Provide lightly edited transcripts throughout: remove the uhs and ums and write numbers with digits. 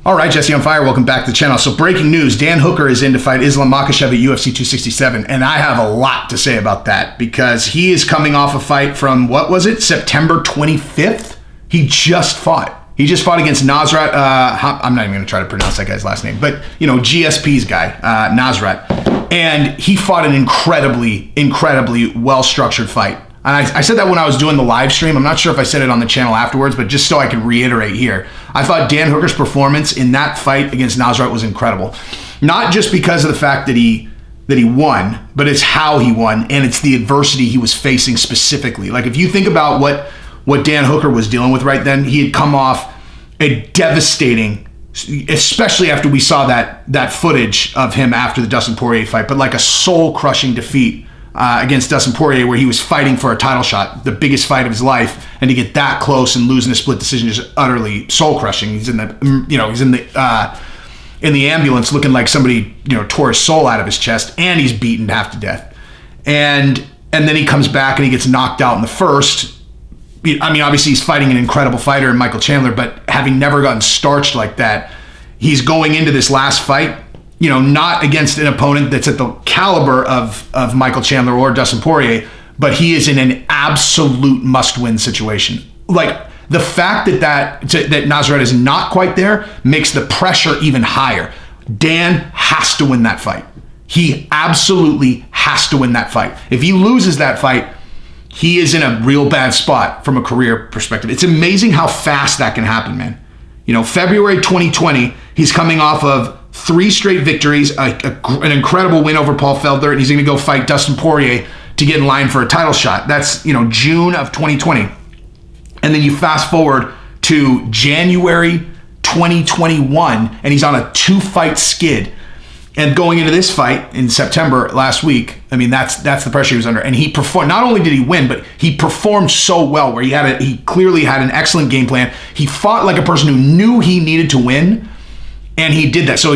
All right, Jesse on Fire, welcome back to the channel. So breaking news, Dan Hooker is in to fight Islam Makachev at UFC 267, and I have a lot to say about that because he is coming off a fight from, what was it, September 25th? He just fought. He just fought against Nasrat, I'm not even going to try to pronounce that guy's last name, but, you know, GSP's guy, Nasrat. And he fought an incredibly well-structured fight. And I said that when I was doing the live stream. I'm not sure if I said it on the channel afterwards, but just so I can reiterate here. I thought Dan Hooker's performance in that fight against Nasrat was incredible. Not just because of the fact that he won, but it's how he won, and it's the adversity he was facing specifically. Like, if you think about what Dan Hooker was dealing with right then, he had come off a devastating, especially after we saw that footage of him after the Dustin Poirier fight, but like a soul-crushing defeat against Dustin Poirier, where he was fighting for a title shot, the biggest fight of his life, and to get that close and losing a split decision is utterly soul-crushing. He's in the ambulance looking like somebody, tore his soul out of his chest, and he's beaten half to death. And then he comes back and he gets knocked out in the first. I mean, obviously he's fighting an incredible fighter in Michael Chandler, but having never gotten starched like that, he's going into this last fight, not against an opponent that's at the caliber of Michael Chandler or Dustin Poirier, but he is in an absolute must-win situation. Like, the fact that Nasrat is not quite there makes the pressure even higher. Dan has to win that fight. He absolutely has to win that fight. If he loses that fight, he is in a real bad spot from a career perspective. It's amazing how fast that can happen, man. February 2020, he's coming off of 3 straight victories, an incredible win over Paul Felder, and he's going to go fight Dustin Poirier to get in line for a title shot. That's, June of 2020. And then you fast forward to January 2021, and he's on a 2-fight skid. And going into this fight in September last week, I mean, that's the pressure he was under. And he performed. Not only did he win, but he performed so well, where he clearly had an excellent game plan. He fought like a person who knew he needed to win, and he did that. So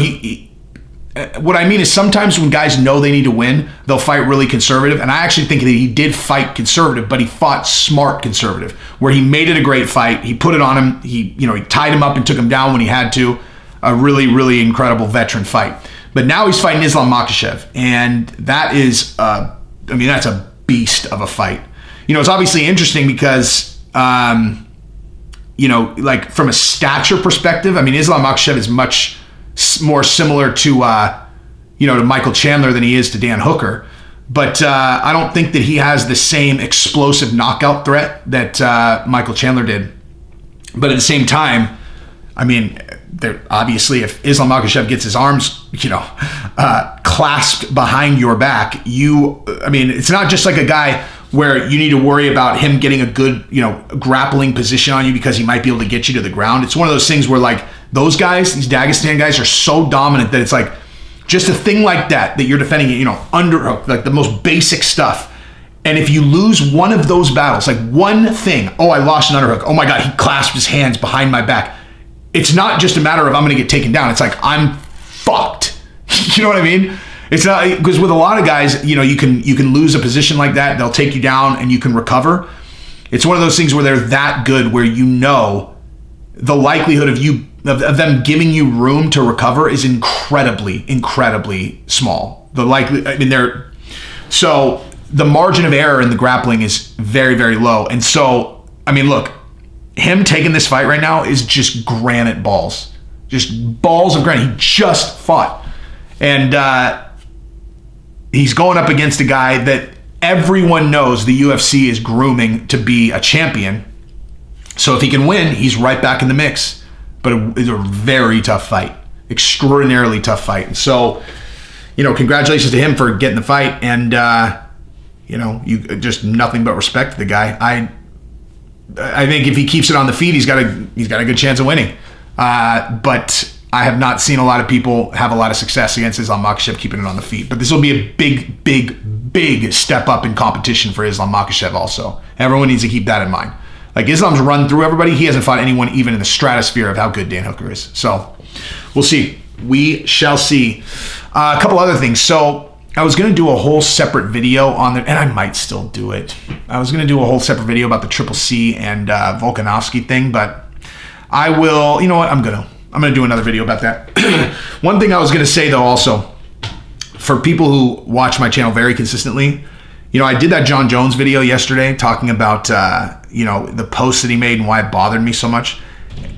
what I mean is, sometimes when guys know they need to win, they'll fight really conservative. And I actually think that he did fight conservative, but he fought smart conservative, where he made it a great fight. He put it on him. He tied him up and took him down when he had to. A really, really incredible veteran fight. But now he's fighting Islam Makachev, and that is, that's a beast of a fight. It's obviously interesting because, like from a stature perspective, I mean, Islam Makachev is much more similar to Michael Chandler than he is to Dan Hooker. But I don't think that he has the same explosive knockout threat that Michael Chandler did. But at the same time, I mean, obviously, if Islam Makachev gets his arms, clasped behind your back, it's not just like a guy where you need to worry about him getting a good, grappling position on you because he might be able to get you to the ground. It's one of those things where, like, those guys, these Dagestan guys, are so dominant that it's like just a thing like that you're defending, underhook, like the most basic stuff. And if you lose one of those battles, like one thing, I lost an underhook. Oh my God, he clasped his hands behind my back. It's not just a matter of I'm going to get taken down. It's like I'm fucked. You know what I mean? It's not, because with a lot of guys, you can lose a position like that. They'll take you down and you can recover. It's one of those things where they're that good where the likelihood of them giving you room to recover is incredibly, incredibly small. So the margin of error in the grappling is very, very low. And so, look, him taking this fight right now is just granite balls. Just balls of granite. He just fought. And he's going up against a guy that everyone knows the UFC is grooming to be a champion. So if he can win, he's right back in the mix. But it's a very tough fight. Extraordinarily tough fight. And so, congratulations to him for getting the fight. And, you just nothing but respect to the guy. I think if he keeps it on the feet, he's got a good chance of winning. But I have not seen a lot of people have a lot of success against Islam Makachev keeping it on the feet. But this will be a big, big, big step up in competition for Islam Makachev also. Everyone needs to keep that in mind. Like, Islam's run through everybody. He hasn't fought anyone even in the stratosphere of how good Dan Hooker is. So we'll see. We shall see. A couple other things. So I was going to do a whole separate video on it, and I might still do it. I was going to do a whole separate video about the Triple C and Volkanovski thing, but I will, you know what, I'm going I'm going to do another video about that. One thing I was going to say, though, also, for people who watch my channel very consistently, I did that Jon Jones video yesterday talking about, the post that he made and why it bothered me so much.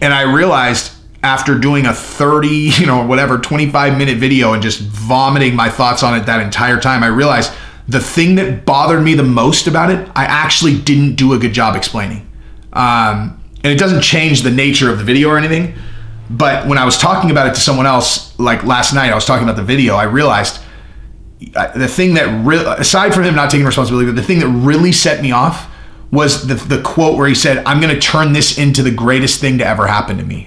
And I realized after doing a 25-minute video and just vomiting my thoughts on it that entire time, I realized the thing that bothered me the most about it, I actually didn't do a good job explaining. And it doesn't change the nature of the video or anything. But when I was talking about it to someone else, like last night, I was talking about the video, I realized the thing that aside from him not taking responsibility, but the thing that really set me off was the quote where he said, "I'm going to turn this into the greatest thing to ever happen to me."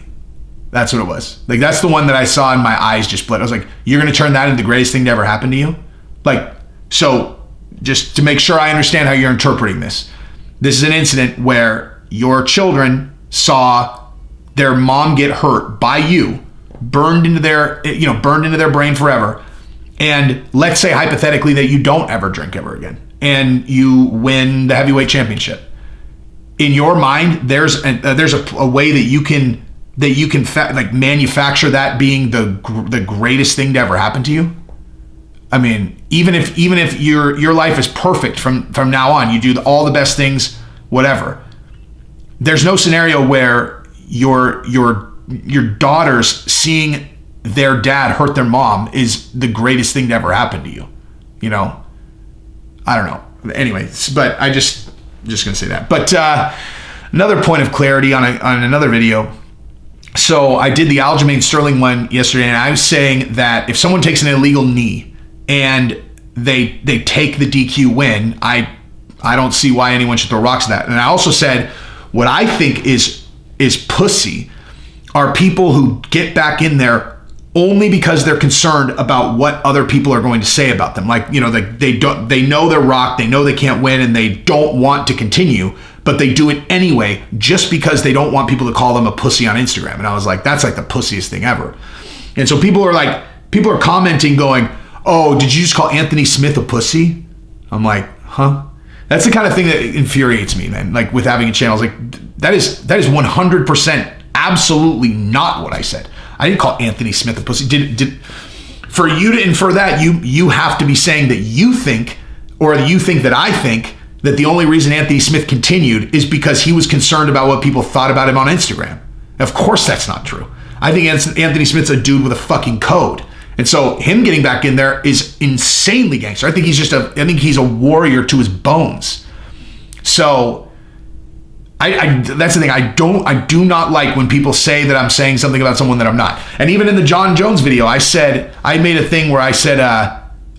That's what it was. Like, that's the one that I saw and my eyes just split. I was like, you're going to turn that into the greatest thing to ever happen to you? Like, so just to make sure I understand how you're interpreting this. This is an incident where your children saw their mom get hurt by you, burned into their brain forever. And let's say hypothetically that you don't ever drink ever again and you win the heavyweight championship. In your mind, there's a way that you can manufacture that being the greatest thing to ever happen to you. I mean, even if your life is perfect from now on, you do all the best things, whatever. There's no scenario where your daughters seeing their dad hurt their mom is the greatest thing to ever happen to you. I don't know. Anyway, but I just gonna say that. But another point of clarity on another video. So I did the Aljamain Sterling one yesterday, and I was saying that if someone takes an illegal knee and they take the DQ win, I don't see why anyone should throw rocks at that. And I also said what I think is pussy are people who get back in there only because they're concerned about what other people are going to say about them. Like, they know they're rocked, they know they can't win, and they don't want to continue, but they do it anyway just because they don't want people to call them a pussy on Instagram. And I was like, that's like the pussiest thing ever. And so people are commenting going, "Oh, did you just call Anthony Smith a pussy?" I'm like, huh? That's the kind of thing that infuriates me, man. Like, with having a channel, I was like, that is 100% absolutely not what I said. I didn't call Anthony Smith a pussy. For you to infer that, you have to be saying that you think that I think that the only reason Anthony Smith continued is because he was concerned about what people thought about him on Instagram. Of course that's not true. I think Anthony Smith's a dude with a fucking code. And so him getting back in there is insanely gangster. I think he's a warrior to his bones. So that's the thing. I do not like when people say that I'm saying something about someone that I'm not. And even in the Jon Jones video, I made a thing where I said,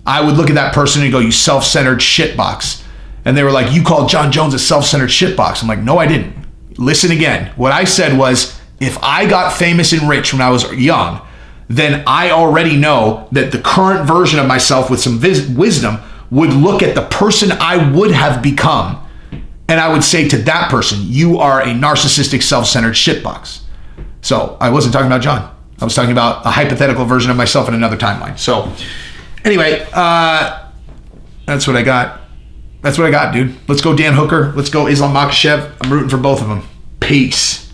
I would look at that person and go, "You self-centered shitbox." And they were like, "You called Jon Jones a self-centered shitbox." I'm like, no, I didn't. Listen again. What I said was, if I got famous and rich when I was young, then I already know that the current version of myself with some wisdom would look at the person I would have become, and I would say to that person, "You are a narcissistic, self-centered shitbox." So I wasn't talking about John. I was talking about a hypothetical version of myself in another timeline. So anyway, that's what I got. That's what I got, dude. Let's go Dan Hooker. Let's go Islam Makachev. I'm rooting for both of them. Peace.